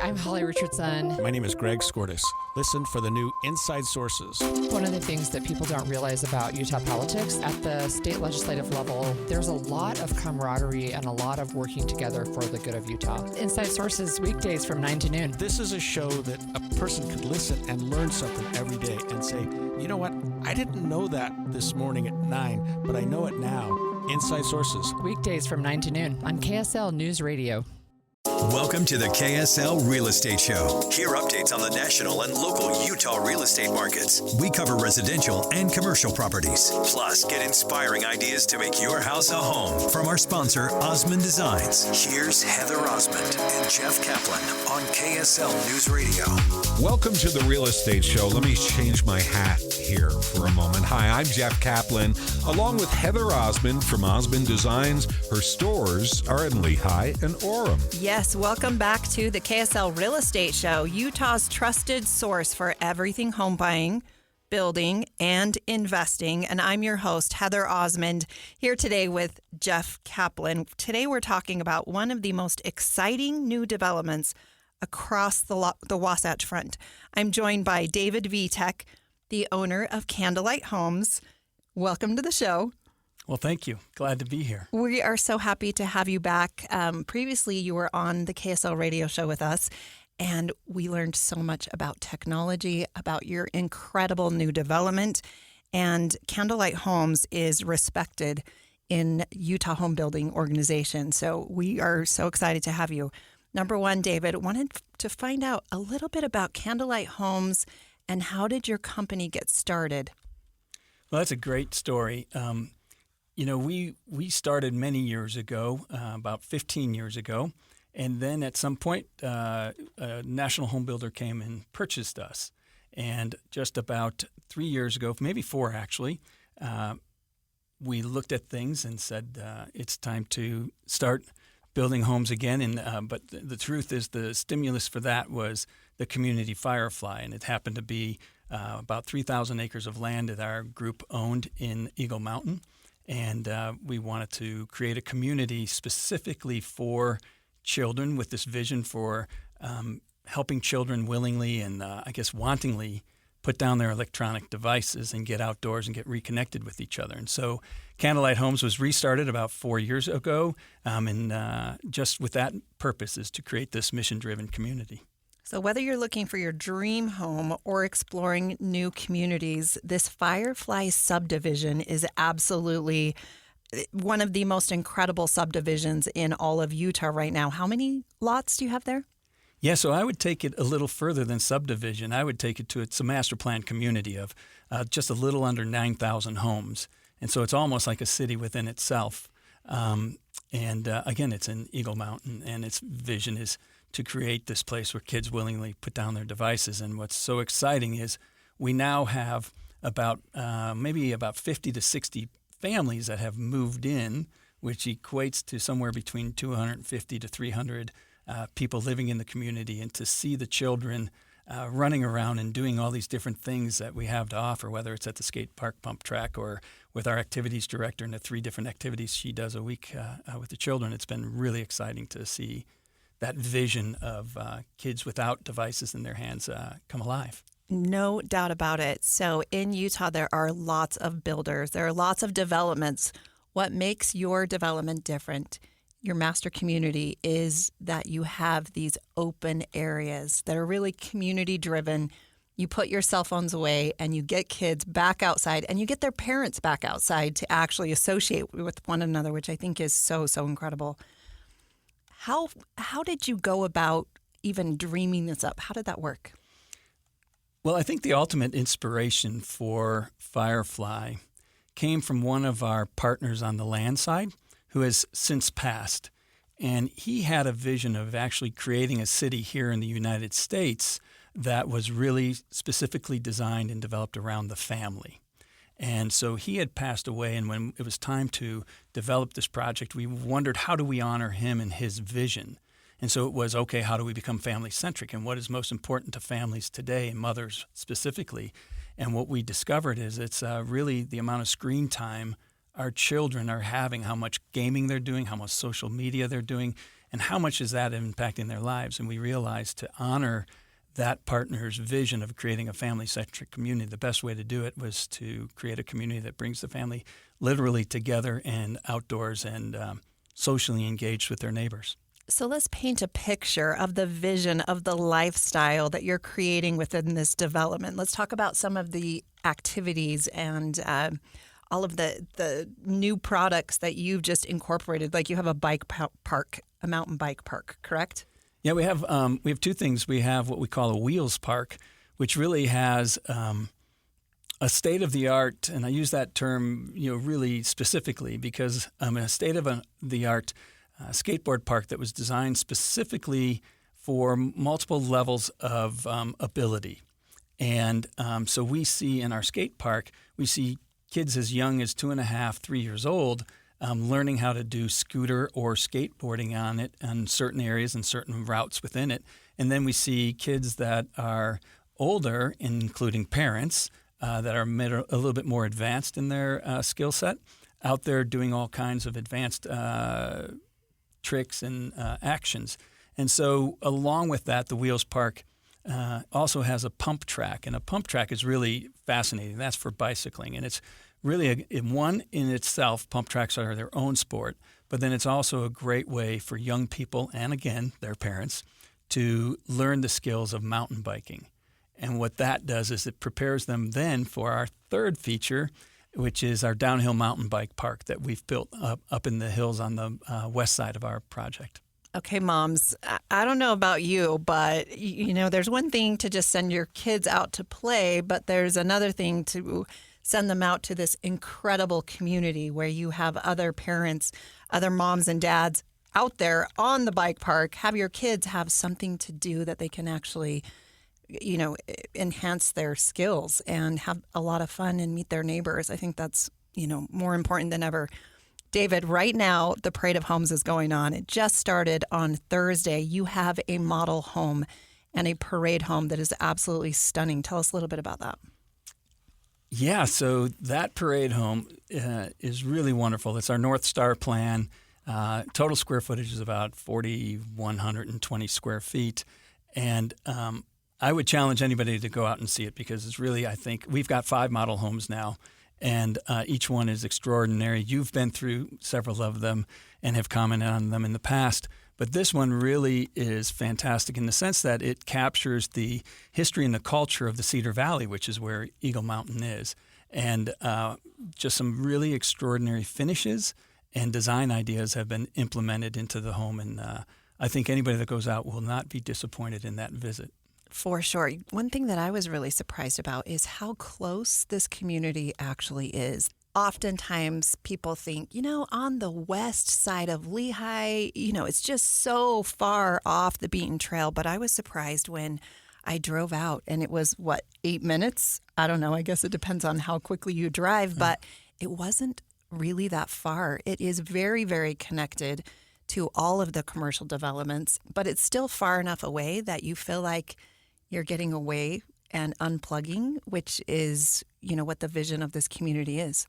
I'm Holly Richardson. My name is Greg Skortis. Listen for the new Inside Sources. One of the things that people don't realize about Utah politics, at the state legislative level, there's a lot of camaraderie and a lot of working together for the good of Utah. Inside Sources, weekdays from 9 to noon. This is a show that a person could listen and learn something every day and say, you know what, I didn't know that this morning at 9, but I know it now. Inside Sources. Weekdays from 9 to noon on KSL News Radio. Welcome to the KSL Real Estate Show. Hear updates on the national and local Utah real estate markets. We cover residential and commercial properties. Plus, get inspiring ideas to make your house a home from our sponsor, Osmond Designs. Here's Heather Osmond and Jeff Caplan on KSL News Radio. Welcome to the Real Estate Show. Let me change my hat here for a moment. Hi, I'm Jeff Caplan, along with Heather Osmond from Osmond Designs. Her stores are in Lehigh and Orem. Yes, welcome back to the KSL Real Estate Show, Utah's trusted source for everything home buying, building, and investing. And I'm your host, Heather Osmond, here today with Jeff Caplan. Today we're talking about one of the most exciting new developments across the Wasatch Front. I'm joined by David Vitek, the owner of Candlelight Homes. Welcome to the show. Well, thank you. Glad to be here. We are so happy to have you back. Previously, you were on the KSL radio show with us, and we learned so much about technology, about your incredible new development. And Candlelight Homes is respected in Utah home building organization. So we are so excited to have you. Number one, David, wanted to find out a little bit about Candlelight Homes and how did your company get started? Well, that's a great story. You know, we started many years ago, about 15 years ago, and then at some point, a national home builder came and purchased us. And just about 3 years ago, maybe 4 actually, we looked at things and said it's time to start building homes again. And but the truth is, the stimulus for that was the community Firefly, and it happened to be about 3,000 acres of land that our group owned in Eagle Mountain. And we wanted to create a community specifically for children with this vision for helping children willingly and I guess wantingly put down their electronic devices and get outdoors and get reconnected with each other. And so Candlelight Homes was restarted about 4 years ago, and just with that purpose is to create this mission-driven community. So whether you're looking for your dream home or exploring new communities, this Firefly subdivision is absolutely one of the most incredible subdivisions in all of Utah right now. How many lots do you have there? Yeah, so I would take it a little further than subdivision. I would take it to it's a master plan community of just a little under 9,000 homes. And so it's almost like a city within itself. Again, it's in Eagle Mountain, and its vision is to create this place where kids willingly put down their devices. And what's so exciting is we now have about maybe about 50 to 60 families that have moved in, which equates to somewhere between 250 to 300 people living in the community. And to see the children running around and doing all these different things that we have to offer, whether it's at the skate park pump track or with our activities director and the 3 different activities she does a week with the children, it's been really exciting to see that vision of kids without devices in their hands come alive. No doubt about it. So in Utah, there are lots of builders. There are lots of developments. What makes your development different, your master community, is that you have these open areas that are really community driven. You put your cell phones away and you get kids back outside and you get their parents back outside to actually associate with one another, which I think is so, so incredible. How did you go about even dreaming this up? How did that work? Well, I think the ultimate inspiration for Firefly came from one of our partners on the land side who has since passed. And he had a vision of actually creating a city here in the United States that was really specifically designed and developed around the family. And so he had passed away, and when it was time to develop this project, we wondered, how do we honor him and his vision? And so it was, okay, how do we become family-centric, and what is most important to families today, and mothers specifically? And what we discovered is it's really the amount of screen time our children are having, how much gaming they're doing, how much social media they're doing, and how much is that impacting their lives. And we realized to honor that partner's vision of creating a family-centric community, the best way to do it was to create a community that brings the family literally together and outdoors and socially engaged with their neighbors. So let's paint a picture of the vision of the lifestyle that you're creating within this development. Let's talk about some of the activities and all of the new products that you've just incorporated. Like you have a bike park, a mountain bike park, correct? Yeah, we have two things. We have what we call a wheels park, which really has a state-of-the-art, and I use that term really specifically because a state-of-the-art skateboard park that was designed specifically for multiple levels of ability. And so we see in our skate park, we see kids as young as 2.5, 3 years old learning how to do scooter or skateboarding on it in certain areas and certain routes within it. And then we see kids that are older, including parents, that are a little bit more advanced in their skill set, out there doing all kinds of advanced tricks and actions. And so along with that, the Wheels Park also has a pump track, and a pump track is really fascinating. That's for bicycling, and it's really one in itself. Pump tracks are their own sport, but then it's also a great way for young people and, again, their parents to learn the skills of mountain biking. And what that does is it prepares them then for our third feature, which is our downhill mountain bike park that we've built up in the hills on the west side of our project. Okay, moms, I don't know about you, but, there's one thing to just send your kids out to play, but there's another thing to send them out to this incredible community where you have other parents, other moms and dads out there on the bike park. Have your kids have something to do that they can actually, enhance their skills and have a lot of fun and meet their neighbors. I think that's, more important than ever. David, right now, the Parade of Homes is going on. It just started on Thursday. You have a model home and a parade home that is absolutely stunning. Tell us a little bit about that. Yeah, so that parade home is really wonderful. It's our North Star plan. Total square footage is about 4,120 square feet. And I would challenge anybody to go out and see it because it's really, I think, we've got 5 model homes now. And each one is extraordinary. You've been through several of them and have commented on them in the past. But this one really is fantastic in the sense that it captures the history and the culture of the Cedar Valley, which is where Eagle Mountain is. And just some really extraordinary finishes and design ideas have been implemented into the home. And I think anybody that goes out will not be disappointed in that visit. For sure. One thing that I was really surprised about is how close this community actually is. Oftentimes people think, on the west side of Lehigh, it's just so far off the beaten trail. But I was surprised when I drove out and it was, 8 minutes? I don't know. I guess it depends on how quickly you drive, but it wasn't really that far. It is very, very connected to all of the commercial developments, but it's still far enough away that you feel like you're getting away and unplugging, which is, what the vision of this community is.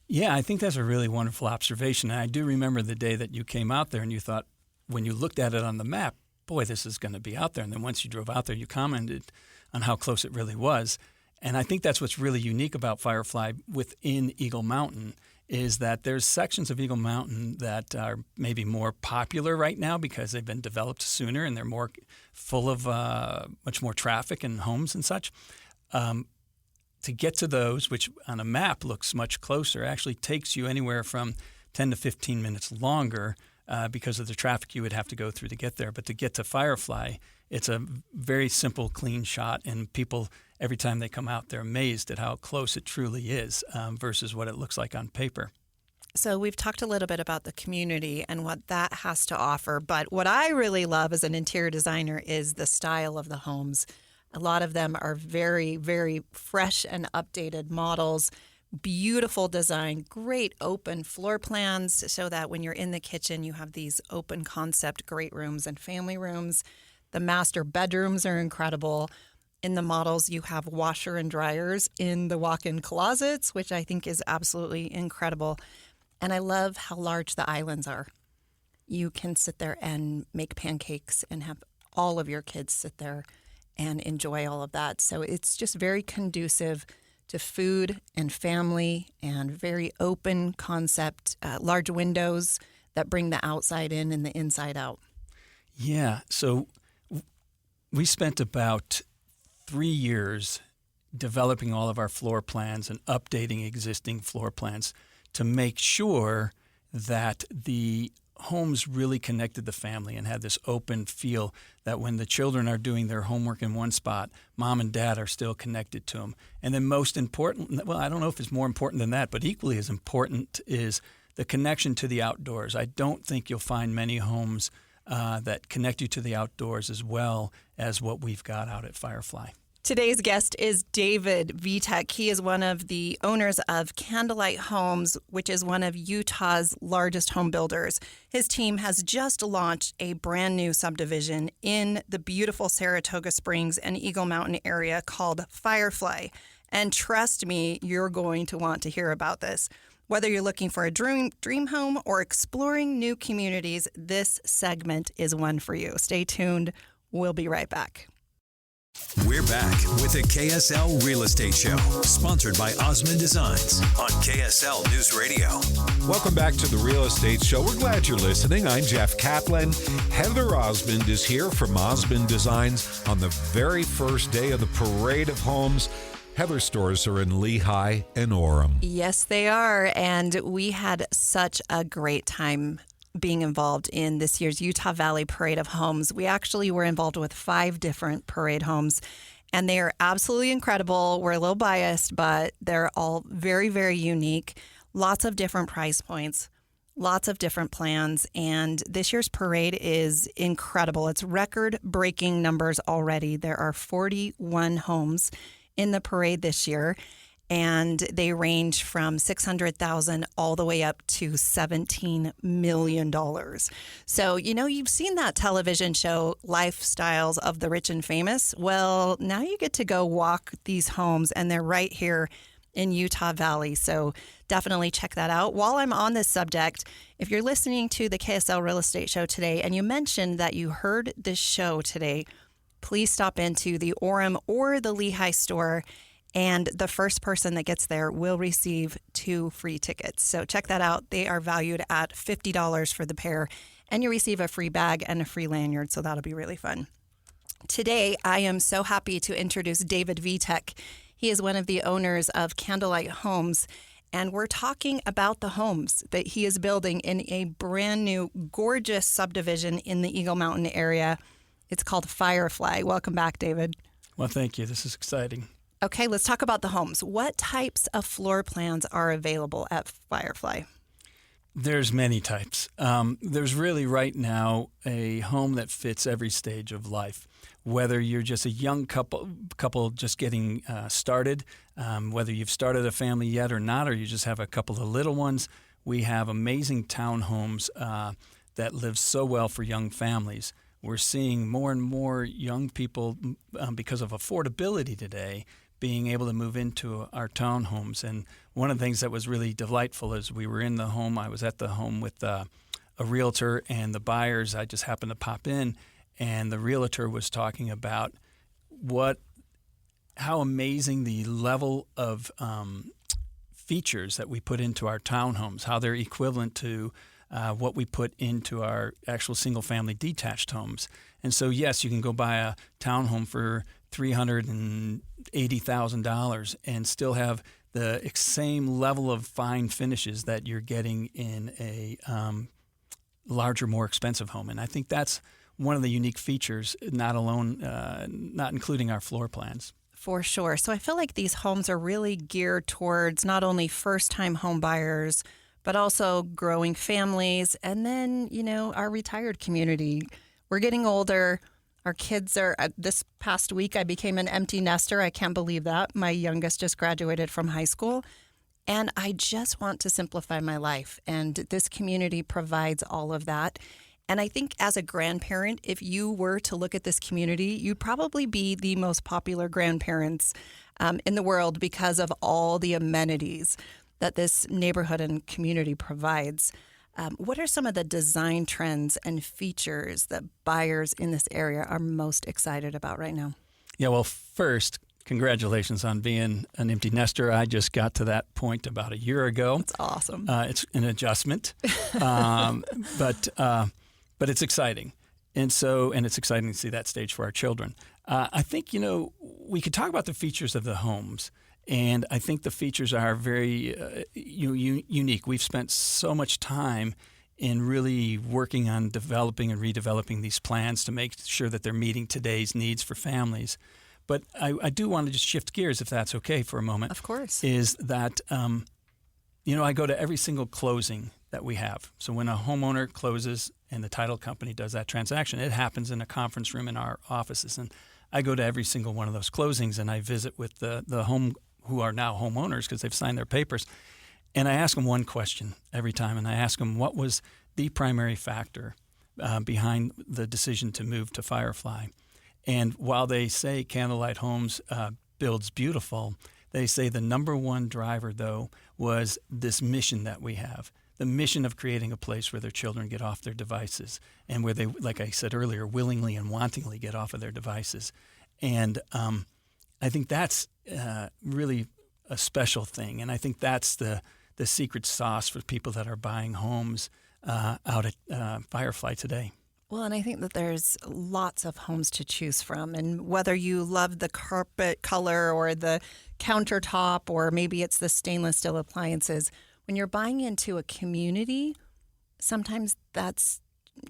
Yeah, I think that's a really wonderful observation. And I do remember the day that you came out there and you thought, when you looked at it on the map, boy, this is going to be out there. And then once you drove out there, you commented on how close it really was. And I think that's what's really unique about Firefly within Eagle Mountain is that there's sections of Eagle Mountain that are maybe more popular right now because they've been developed sooner and they're more full of much more traffic and homes and such. To get to those, which on a map looks much closer, actually takes you anywhere from 10 to 15 minutes longer because of the traffic you would have to go through to get there. But to get to Firefly, it's a very simple, clean shot, and people, every time they come out, they're amazed at how close it truly is versus what it looks like on paper. So we've talked a little bit about the community and what that has to offer, but what I really love as an interior designer is the style of the homes. A lot of them are very, very fresh and updated models, beautiful design, great open floor plans so that when you're in the kitchen, you have these open concept great rooms and family rooms. The master bedrooms are incredible. In the models, you have washer and dryers in the walk-in closets, which I think is absolutely incredible. And I love how large the islands are. you can sit there and make pancakes and have all of your kids sit there and enjoy all of that. So it's just very conducive to food and family and very open concept, large windows that bring the outside in and the inside out. Yeah. So we spent about 3 years developing all of our floor plans and updating existing floor plans to make sure that the homes really connected the family and had this open feel that when the children are doing their homework in one spot, mom and dad are still connected to them. And then most important, well, I don't know if it's more important than that, but equally as important is the connection to the outdoors. I don't think you'll find many homes that connect you to the outdoors as well as what we've got out at Firefly. Today's guest is David Vitek. He is one of the owners of Candlelight Homes, which is one of Utah's largest home builders. His team has just launched a brand new subdivision in the beautiful Saratoga Springs and Eagle Mountain area called Firefly. And trust me, you're going to want to hear about this. Whether you're looking for a dream home or exploring new communities, this segment is one for you. Stay tuned. We'll be right back. We're back with the KSL Real Estate Show, sponsored by Osmond Designs on KSL News Radio. Welcome back to the Real Estate Show. We're glad you're listening. I'm Jeff Caplan. Heather Osmond is here from Osmond Designs on the very first day of the Parade of Homes. Heather's stores are in Lehigh and Orem. Yes, they are. And we had such a great time being involved in this year's Utah Valley Parade of Homes. We actually were involved with 5 different parade homes, and they are absolutely incredible. We're a little biased, but they're all very, very unique. Lots of different price points, lots of different plans, and this year's parade is incredible. It's record-breaking numbers already. There are 41 homes in the parade this year, and they range from $600,000 all the way up to $17 million. So, you've seen that television show, Lifestyles of the Rich and Famous. Well, now you get to go walk these homes, and they're right here in Utah Valley. So definitely check that out. While I'm on this subject, if you're listening to the KSL Real Estate Show today, and you mentioned that you heard this show today, please stop into the Orem or the Lehigh store, and the first person that gets there will receive 2 free tickets. So check that out. They are valued at $50 for the pair, and you receive a free bag and a free lanyard, so that'll be really fun. Today, I am so happy to introduce David Vitek. He is one of the owners of Candlelight Homes, and we're talking about the homes that he is building in a brand new, gorgeous subdivision in the Eagle Mountain area. It's called Firefly. Welcome back, David. Well, thank you. This is exciting. Okay, let's talk about the homes. What types of floor plans are available at Firefly? There's many types. There's really right now a home that fits every stage of life. Whether you're just a young couple just getting started, whether you've started a family yet or not, or you just have a couple of little ones, we have amazing townhomes that live so well for young families. We're seeing more and more young people, because of affordability today, being able to move into our townhomes. And one of the things that was really delightful is we were in the home. I was at the home with a realtor and the buyers. I just happened to pop in, and the realtor was talking about how amazing the level of features that we put into our townhomes, how they're equivalent to what we put into our actual single-family detached homes. And so, yes, you can go buy a townhome for $380,000 and still have the same level of fine finishes that you're getting in a larger, more expensive home. And I think that's one of the unique features, not including our floor plans. For sure. So I feel like these homes are really geared towards not only first-time home buyers, but also growing families, and then, our retired community. We're getting older. Our kids are, this past week, I became an empty nester. I can't believe that. My youngest just graduated from high school, and I just want to simplify my life, and this community provides all of that. And I think as a grandparent, if you were to look at this community, you'd probably be the most popular grandparents in the world because of all the amenities that this neighborhood and community provides. What are some of the design trends and features that buyers in this area are most excited about right now? Yeah, well, first, congratulations on being an empty nester. I just got to that point about a year ago. That's awesome. It's an adjustment, but it's exciting. And it's exciting to see that stage for our children. I think, we could talk about the features of the homes. And I think the features are very unique. We've spent so much time in really working on developing and redeveloping these plans to make sure that they're meeting today's needs for families. But I do want to just shift gears, if that's okay for a moment. Of course. Is that, I go to every single closing that we have. So when a homeowner closes and the title company does that transaction, it happens in a conference room in our offices. And I go to every single one of those closings and I visit with the home who are now homeowners because they've signed their papers. And I ask them one question every time, and I ask them what was the primary factor behind the decision to move to Firefly. And while they say Candlelight Homes builds beautiful, they say the number one driver, though, was this mission that we have, the mission of creating a place where their children get off their devices and where they, like I said earlier, willingly and wantingly get off of their devices. And I think that's really a special thing. And I think that's the secret sauce for people that are buying homes out at Firefly today. Well, and I think that there's lots of homes to choose from. And whether you love the carpet color or the countertop, or maybe it's the stainless steel appliances, when you're buying into a community, sometimes that's,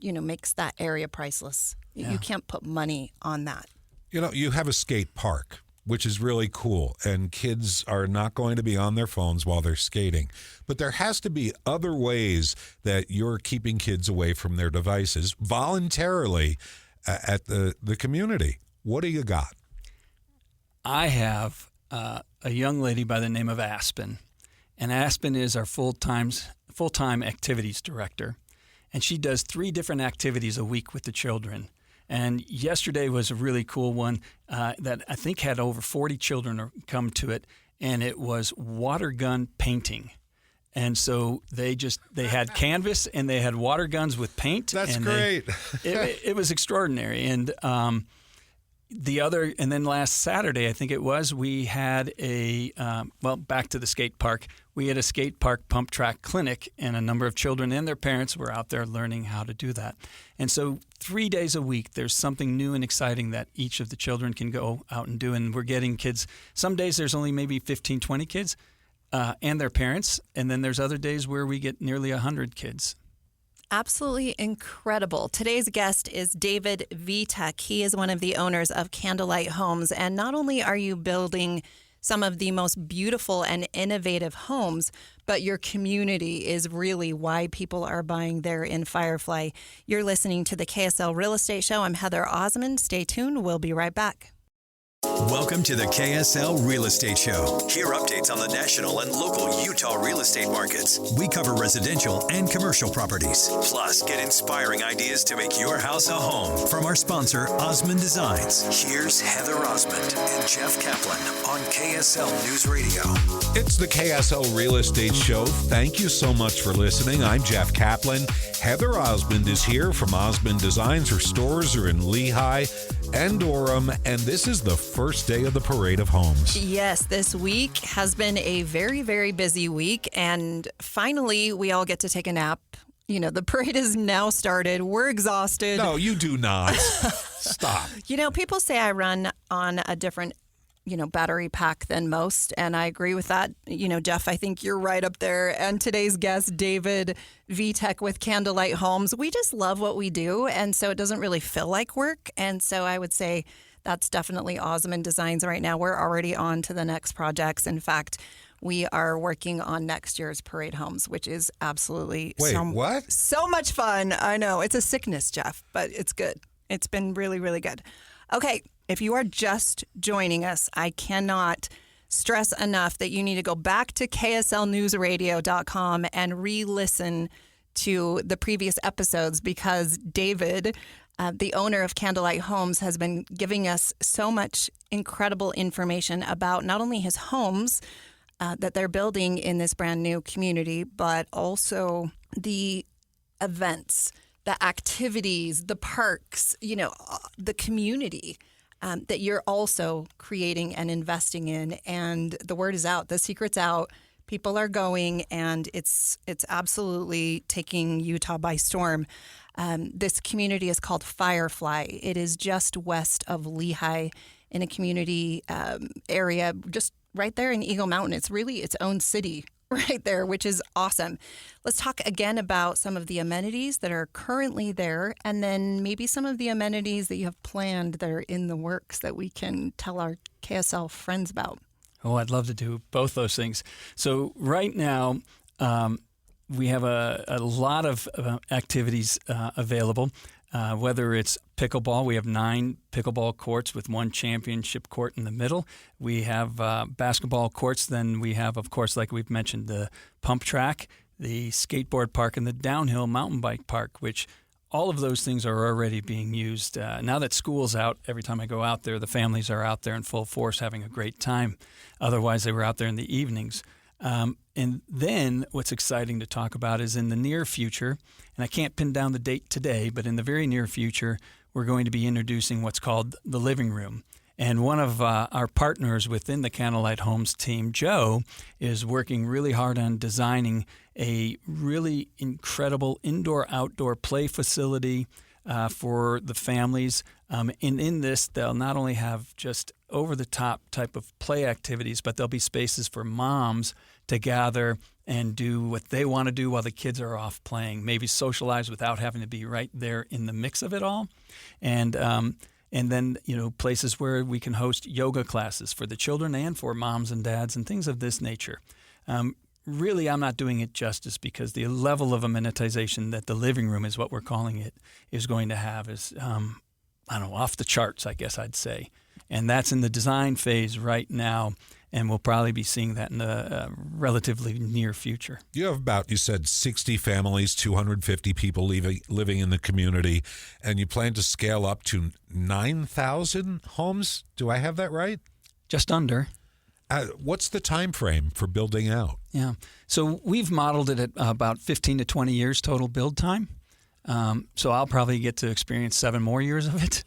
makes that area priceless. Yeah. You can't put money on that. You have a skate park, which is really cool, and kids are not going to be on their phones while they're skating. But there has to be other ways that you're keeping kids away from their devices voluntarily at the community. What do you got? I have a young lady by the name of Aspen, and Aspen is our full-time activities director, and she does 3 different activities a week with the children. And yesterday was a really cool one that I think had over 40 children come to it, and it was water gun painting. And so they had canvas and they had water guns with paint. That's and great. It was extraordinary. And then last Saturday, I think it was, we had back to the skate park. We had a skate park pump track clinic, and a number of children and their parents were out there learning how to do that. And so 3 days a week, there's something new and exciting that each of the children can go out and do. And we're getting kids. Some days there's only maybe 15, 20 kids and their parents. And then there's other days where we get nearly 100 kids. Absolutely incredible. Today's guest is David Vitek. He is one of the owners of Candlelight Homes. And not only are you building some of the most beautiful and innovative homes, but your community is really why people are buying there in Firefly. You're listening to the KSL Real Estate Show. I'm Heather Osmond. Stay tuned. We'll be right back. Welcome to the KSL Real Estate Show. Hear updates on the national and local Utah real estate markets. We cover residential and commercial properties. Plus, get inspiring ideas to make your house a home from our sponsor, Osmond Designs. Here's Heather Osmond and Jeff Caplan on KSL News Radio. It's the KSL Real Estate Show. Thank you so much for listening. I'm Jeff Caplan. Heather Osmond is here from Osmond Designs. Her stores are in Lehigh and Durham, and this is the first day of the Parade of Homes. Yes, this week has been a very, very busy week, and finally we all get to take a nap. The parade is now started. We're exhausted. No, you do not. Stop. People say I run on a different battery pack than most. And I agree with that. Jeff, I think you're right up there. And today's guest, David Vitek with Candlelight Homes. We just love what we do. And so it doesn't really feel like work. And so I would say that's definitely Osmond Designs right now. We're already on to the next projects. In fact, we are working on next year's parade homes, which is absolutely what? So much fun. I know it's a sickness, Jeff, but it's good. It's been really, really good. Okay. If you are just joining us, I cannot stress enough that you need to go back to kslnewsradio.com and re-listen to the previous episodes because David, the owner of Candlelight Homes, has been giving us so much incredible information about not only his homes that they're building in this brand new community, but also the events, the activities, the parks, the community that you're also creating and investing in. And the word is out. The secret's out. People are going, and it's absolutely taking Utah by storm. This community is called Firefly. It is just west of Lehigh in a community area just right there in Eagle Mountain. It's really its own city right there, which is awesome. Let's talk again about some of the amenities that are currently there, and then maybe some of the amenities that you have planned that are in the works that we can tell our KSL friends about. Oh, I'd love to do both those things. So right now, we have a lot of activities available, whether it's pickleball. We have 9 pickleball courts with 1 championship court in the middle. We have basketball courts. Then we have, of course, like we've mentioned, the pump track, the skateboard park, and the downhill mountain bike park, which all of those things are already being used. Now that school's out, every time I go out there, the families are out there in full force having a great time. Otherwise, they were out there in the evenings. And then what's exciting to talk about is in the near future, and I can't pin down the date today, but in the very near future, we're going to be introducing what's called the living room. And one of our partners within the Candlelight Homes team, Joe, is working really hard on designing a really incredible indoor-outdoor play facility for the families. And in this, they'll not only have just over-the-top type of play activities, but there'll be spaces for moms to gather and do what they want to do while the kids are off playing, maybe socialize without having to be right there in the mix of it all. And then, places where we can host yoga classes for the children and for moms and dads and things of this nature. Really, I'm not doing it justice because the level of amenitization that the living room is what we're calling it is going to have is, off the charts, I guess I'd say. And that's in the design phase right now, and we'll probably be seeing that in the relatively near future. You have about, you said, 60 families, 250 people living in the community, and you plan to scale up to 9,000 homes? Do I have that right? Just under. What's the time frame for building out? Yeah. So we've modeled it at about 15 to 20 years total build time. So I'll probably get to experience 7 more years of it.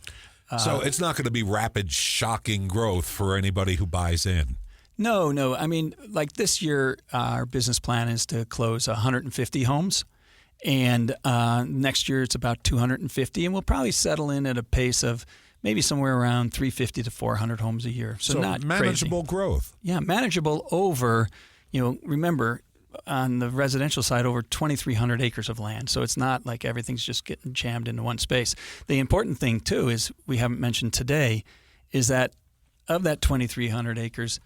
So it's not going to be rapid, shocking growth for anybody who buys in. No. I mean, like this year, our business plan is to close 150 homes. And next year, it's about 250. And we'll probably settle in at a pace of maybe somewhere around 350 to 400 homes a year. So not manageable crazy. Growth. Yeah, manageable over, remember, on the residential side, over 2,300 acres of land. So it's not like everything's just getting jammed into one space. The important thing, too, is we haven't mentioned today, is that of that 2,300 acres,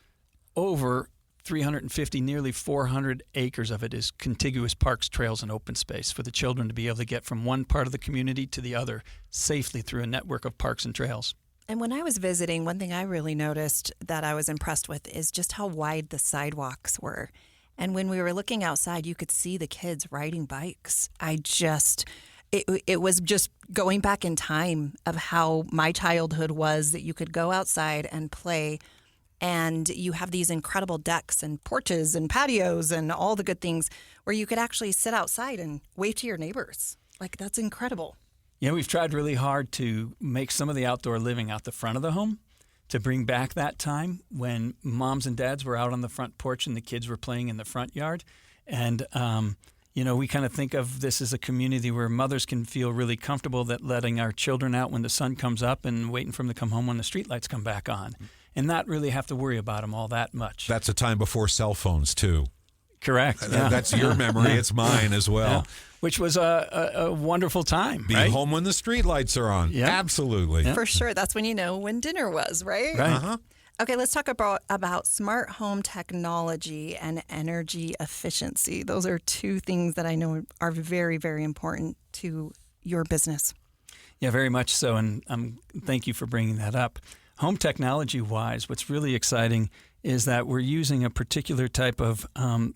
over 350, nearly 400 acres of it is contiguous parks, trails, and open space for the children to be able to get from one part of the community to the other safely through a network of parks and trails. And when I was visiting, one thing I really noticed that I was impressed with is just how wide the sidewalks were. And when we were looking outside, you could see the kids riding bikes. It was just going back in time of how my childhood was, that you could go outside and play, and you have these incredible decks and porches and patios and all the good things where you could actually sit outside and wave to your neighbors. Like, that's incredible. Yeah, we've tried really hard to make some of the outdoor living out the front of the home, to bring back that time when moms and dads were out on the front porch and the kids were playing in the front yard. And, we kind of think of this as a community where mothers can feel really comfortable that letting our children out when the sun comes up and waiting for them to come home when the streetlights come back on and not really have to worry about them all that much. That's a time before cell phones, too. Correct. Yeah. That's your memory. It's mine as well. Yeah. Which was a wonderful time. Be right? home when the streetlights are on. Yeah. Absolutely. Yeah. For sure. That's when you know when dinner was, right? Right. Uh-huh. Okay, let's talk about smart home technology and energy efficiency. Those are 2 things that I know are very, very important to your business. Yeah, very much so. And thank you for bringing that up. Home technology-wise, what's really exciting is that we're using a particular type of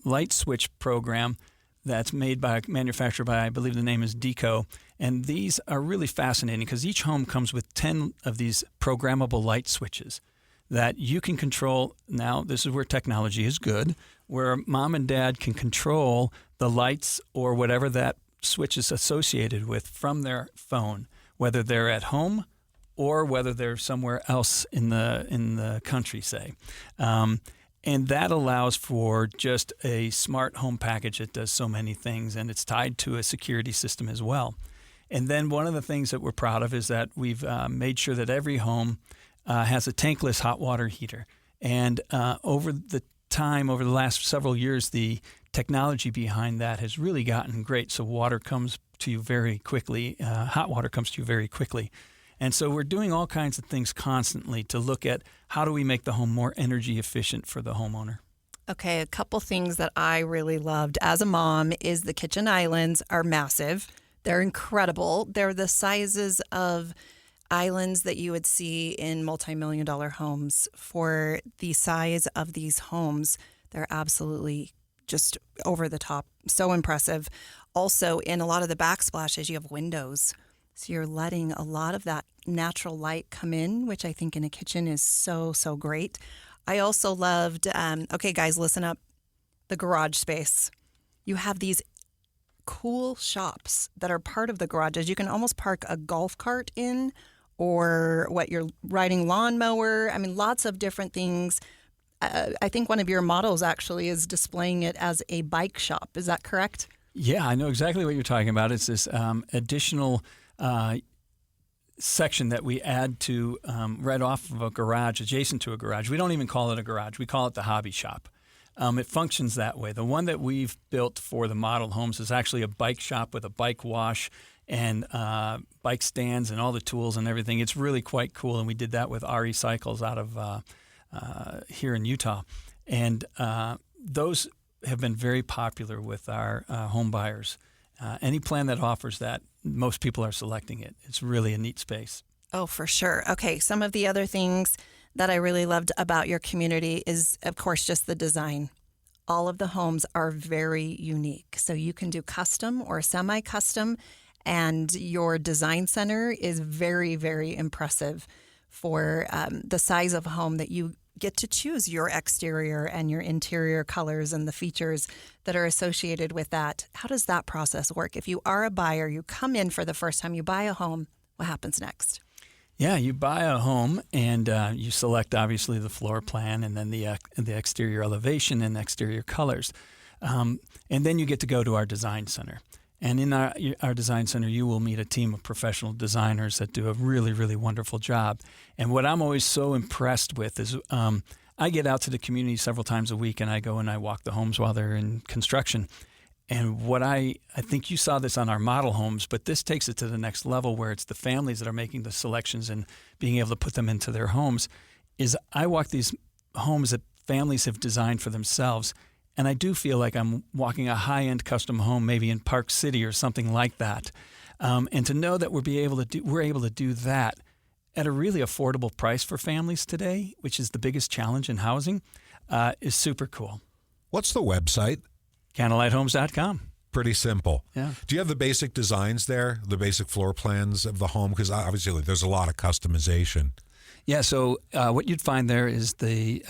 light switch program that's manufactured by, I believe the name is Deco. And these are really fascinating because each home comes with 10 of these programmable light switches that you can control. Now, this is where technology is good, where mom and dad can control the lights or whatever that switches associated with from their phone, whether they're at home or whether they're somewhere else in the country, say. And that allows for just a smart home package that does so many things, and it's tied to a security system as well. And then one of the things that we're proud of is that we've made sure that every home has a tankless hot water heater. And over the last several years, the technology behind that has really gotten great. So water comes to you very quickly. Hot water comes to you very quickly. And so we're doing all kinds of things constantly to look at how do we make the home more energy efficient for the homeowner. Okay, a couple things that I really loved as a mom is the kitchen islands are massive. They're incredible. They're the sizes of islands that you would see in multi-million-dollar homes. For the size of these homes, they're absolutely just over the top. So impressive. Also, in a lot of the backsplashes, you have windows. So you're letting a lot of that natural light come in, which I think in a kitchen is so, so great. I also loved, okay, guys, listen up, the garage space. You have these cool shops that are part of the garages. You can almost park a golf cart in, or you're riding lawnmower. I mean, lots of different things. I think one of your models actually is displaying it as a bike shop. Is that correct? Yeah, I know exactly what you're talking about. It's this additional section that we add to right off of a garage, adjacent to a garage. We don't even call it a garage. We call it the hobby shop. It functions that way. The one that we've built for the model homes is actually a bike shop with a bike wash and bike stands and all the tools and everything. It's really quite cool, and we did that with RE Cycles out of here in Utah. And those have been very popular with our home buyers. Any plan that offers that, most people are selecting it. It's really a neat space. Oh, for sure. Okay, some of the other things that I really loved about your community is, of course, just the design. All of the homes are very unique. So you can do custom or semi-custom, and your design center is very, very impressive for the size of home that you get to choose your exterior and your interior colors and the features that are associated with that. How does that process work? If you are a buyer, you come in for the first time, you buy a home, what happens next? Yeah, you buy a home and you select obviously the floor plan and then the exterior elevation and exterior colors. And then you get to go to our design center. And in our design center, you will meet a team of professional designers that do a really, really wonderful job. And what I'm always so impressed with is I get out to the community several times a week, and I go and I walk the homes while they're in construction. And what I think you saw this on our model homes, but this takes it to the next level where it's the families that are making the selections and being able to put them into their homes, is I walk these homes that families have designed for themselves. And I do feel like I'm walking a high-end custom home, maybe in Park City or something like that. And to know that we're able to do that at a really affordable price for families today, which is the biggest challenge in housing, is super cool. What's the website? Candlelighthomes.com. Pretty simple. Yeah. Do you have the basic designs there, the basic floor plans of the home? Because obviously there's a lot of customization. Yeah, so what you'd find there is a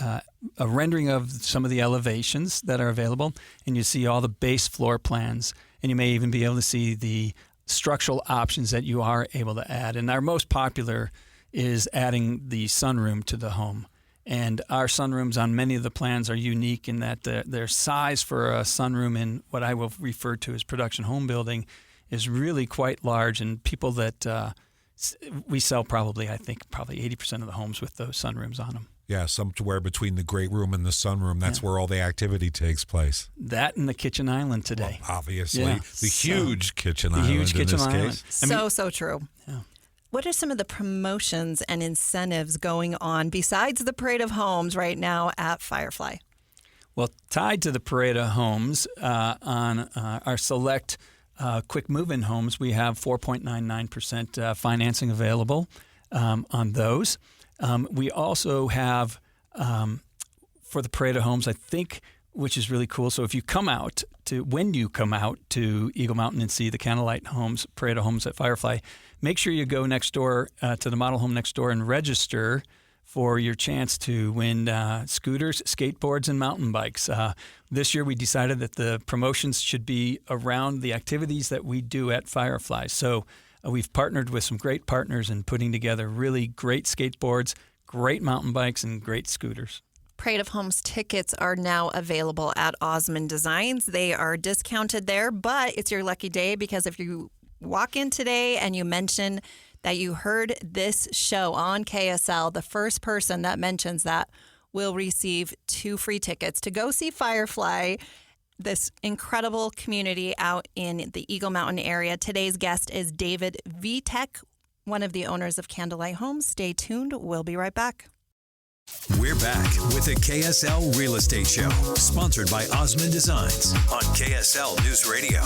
rendering of some of the elevations that are available, and you see all the base floor plans, and you may even be able to see the structural options that you are able to add. And our most popular is adding the sunroom to the home. And our sunrooms on many of the plans are unique in that their size for a sunroom in what I will refer to as production home building is really quite large, and people that we sell probably 80% of the homes with those sunrooms on them. Yeah, somewhere between the great room and the sunroom, that's where all the activity takes place. That and the kitchen island today. Well, obviously. Yeah. The huge kitchen island huge kitchen in this island. case. So true. Yeah. What are some of the promotions and incentives going on besides the Parade of Homes right now at Firefly? Well, tied to the Parade of Homes, on our select quick move-in homes, we have 4.99% financing available on those. We also have, for the Parade of Homes, I think, which is really cool. So when you come out to Eagle Mountain and see the Candlelight Homes, Parade of Homes at Firefly, make sure you go next door to the model home next door and register for your chance to win scooters, skateboards, and mountain bikes. This year we decided that the promotions should be around the activities that we do at Firefly. So we've partnered with some great partners in putting together really great skateboards, great mountain bikes, and great scooters. Parade of Homes tickets are now available at Osmond Designs. They are discounted there, but it's your lucky day because if you walk in today and you mention that you heard this show on KSL, the first person that mentions that will receive 2 free tickets to go see Firefly, this incredible community out in the Eagle Mountain area. Today's guest is David Vitek, one of the owners of Candlelight Homes. Stay tuned. We'll be right back. We're back with the KSL Real Estate Show, sponsored by Osmond Designs on KSL News Radio.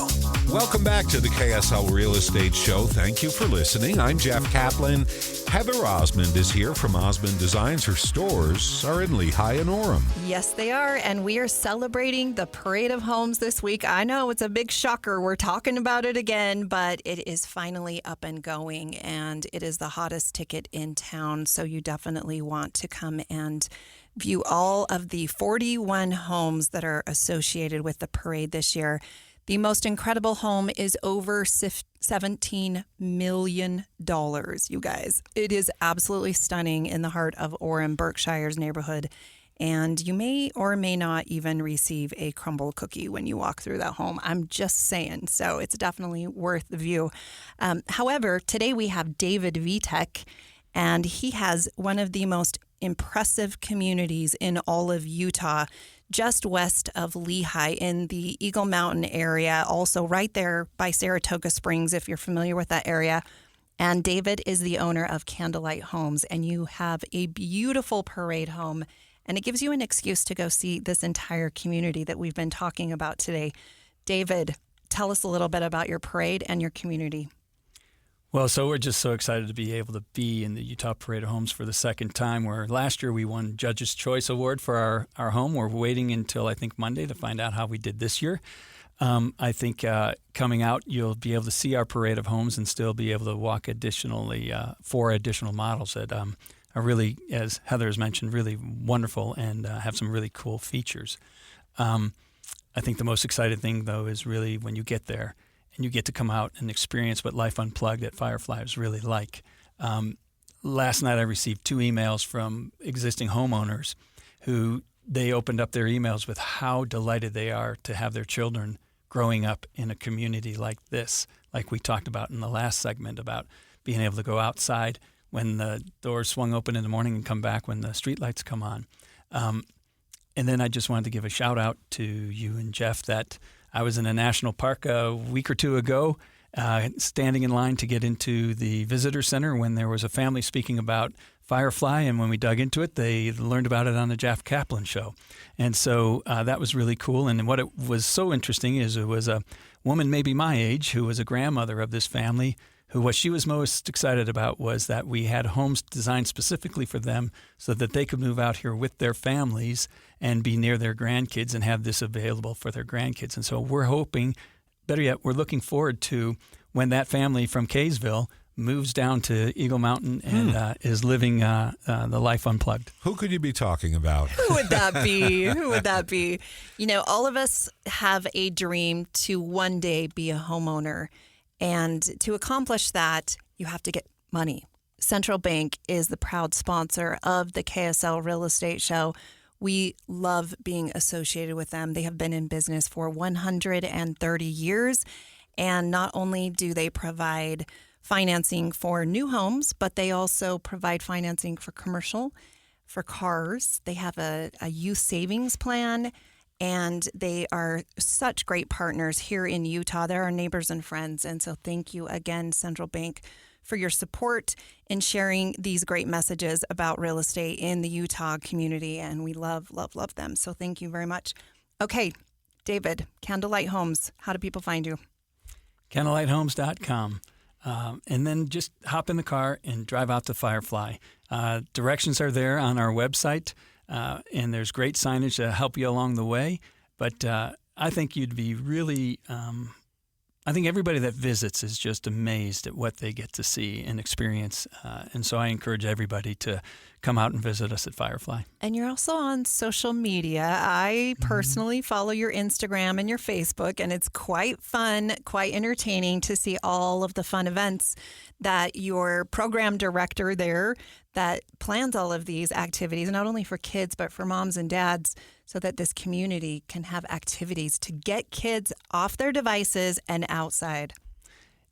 Welcome back to the KSL Real Estate Show. Thank you for listening. I'm Jeff Caplan. Heather Osmond is here from Osmond Designs. Her stores are in Lehigh and Orem. Yes, they are. And we are celebrating the Parade of Homes this week. I know it's a big shocker. We're talking about it again, but it is finally up and going. And it is the hottest ticket in town. So you definitely want to come and view all of the 41 homes that are associated with the parade this year. The most incredible home is over $17 million, you guys. It is absolutely stunning in the heart of Orem, Berkshire's neighborhood. And you may or may not even receive a crumble cookie when you walk through that home. I'm just saying. So it's definitely worth the view. However, today we have David Vitek, and he has one of the most impressive communities in all of Utah, just west of Lehigh in the Eagle Mountain area, also right there by Saratoga Springs, if you're familiar with that area. And David is the owner of Candlelight Homes, and you have a beautiful parade home, and it gives you an excuse to go see this entire community that we've been talking about today. David, tell us a little bit about your parade and your community. Well, so we're just so excited to be able to be in the Utah Parade of Homes for the second time, where last year we won Judge's Choice Award for our home. We're waiting until, I think, Monday to find out how we did this year. I think coming out, you'll be able to see our Parade of Homes and still be able to walk additionally 4 additional models that are really, as Heather has mentioned, really wonderful and have some really cool features. I think the most exciting thing, though, is really when you get there and you get to come out and experience what Life Unplugged at Firefly is really like. Last night I received 2 emails from existing homeowners who they opened up their emails with how delighted they are to have their children growing up in a community like this, like we talked about in the last segment about being able to go outside when the doors swung open in the morning and come back when the streetlights come on. And then I just wanted to give a shout out to you and Jeff that I was in a national park a week or 2 ago, standing in line to get into the visitor center when there was a family speaking about Firefly, and when we dug into it, they learned about it on the Jeff Caplan show. And so that was really cool. And what it was so interesting is it was a woman maybe my age who was a grandmother of this family who what she was most excited about was that we had homes designed specifically for them so that they could move out here with their families and be near their grandkids and have this available for their grandkids. And so we're hoping, better yet, we're looking forward to when that family from Kaysville moves down to Eagle Mountain and is living the life unplugged. Who could you be talking about? Who would that be? Who would that be? You know, all of us have a dream to one day be a homeowner. And to accomplish that, you have to get money. Central Bank is the proud sponsor of the KSL Real Estate Show. We love being associated with them. They have been in business for 130 years. And not only do they provide financing for new homes, but they also provide financing for commercial, for cars. They have a youth savings plan. And they are such great partners here in Utah. They're our neighbors and friends. And so thank you again, Central Bank, for your support in sharing these great messages about real estate in the Utah community. And we love, love, love them. So thank you very much. Okay, David, Candlelight Homes, how do people find you? Candlelighthomes.com. And then just hop in the car and drive out to Firefly. Directions are there on our website. And there's great signage to help you along the way. But I think you'd be really, I think everybody that visits is just amazed at what they get to see and experience. And so I encourage everybody to come out and visit us at Firefly. And you're also on social media. I personally follow your Instagram and your Facebook, and it's quite fun, quite entertaining to see all of the fun events that your program director there that plans all of these activities, not only for kids, but for moms and dads, so that this community can have activities to get kids off their devices and outside.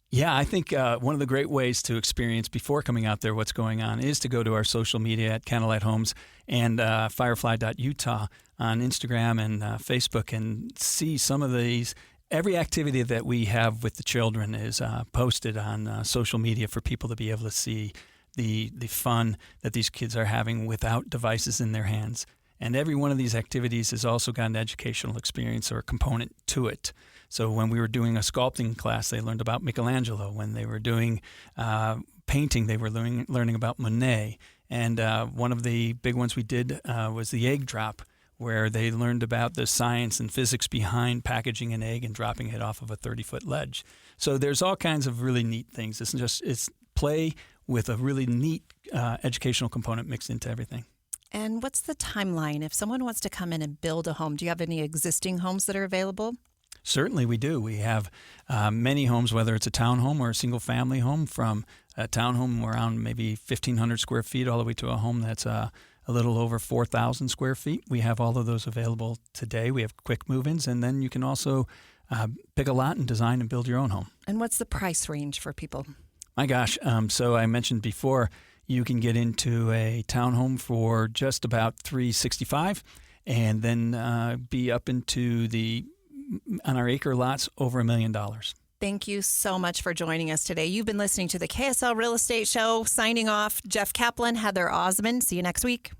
Yeah, I think one of the great ways to experience before coming out there what's going on is to go to our social media at Candlelight Homes and firefly.utah on Instagram and Facebook and see some of these. Every activity that we have with the children is posted on social media for people to be able to see the fun that these kids are having without devices in their hands. And every one of these activities has also got an educational experience or a component to it. So when we were doing a sculpting class, they learned about Michelangelo. When they were doing painting, they were learning about Monet. And one of the big ones we did was the egg drop, where they learned about the science and physics behind packaging an egg and dropping it off of a 30-foot ledge. So there's all kinds of really neat things. It's play with a really neat educational component mixed into everything. And what's the timeline? If someone wants to come in and build a home, do you have any existing homes that are available? Certainly we do. We have many homes, whether it's a townhome or a single-family home, from a townhome around maybe 1,500 square feet all the way to a home that's a little over 4,000 square feet. We have all of those available today. We have quick move-ins, and then you can also pick a lot and design and build your own home. And what's the price range for people? My gosh. So I mentioned before, you can get into a townhome for just about $365,000 and then be up into on our acre lots, over $1 million. Thank you so much for joining us today. You've been listening to the KSL Real Estate Show. Signing off, Jeff Caplan, Heather Osmond. See you next week.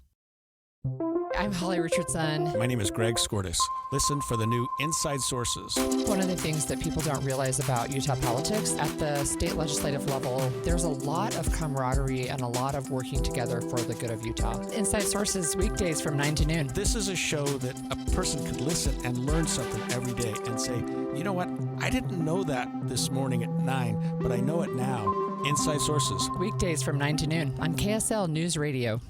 I'm Holly Richardson. My name is Greg Skortis. Listen for the new Inside Sources. One of the things that people don't realize about Utah politics, at the state legislative level, there's a lot of camaraderie and a lot of working together for the good of Utah. Inside Sources, weekdays from 9 to noon. This is a show that a person could listen and learn something every day and say, you know what, I didn't know that this morning at 9, but I know it now. Inside Sources. Weekdays from 9 to noon on KSL News Radio.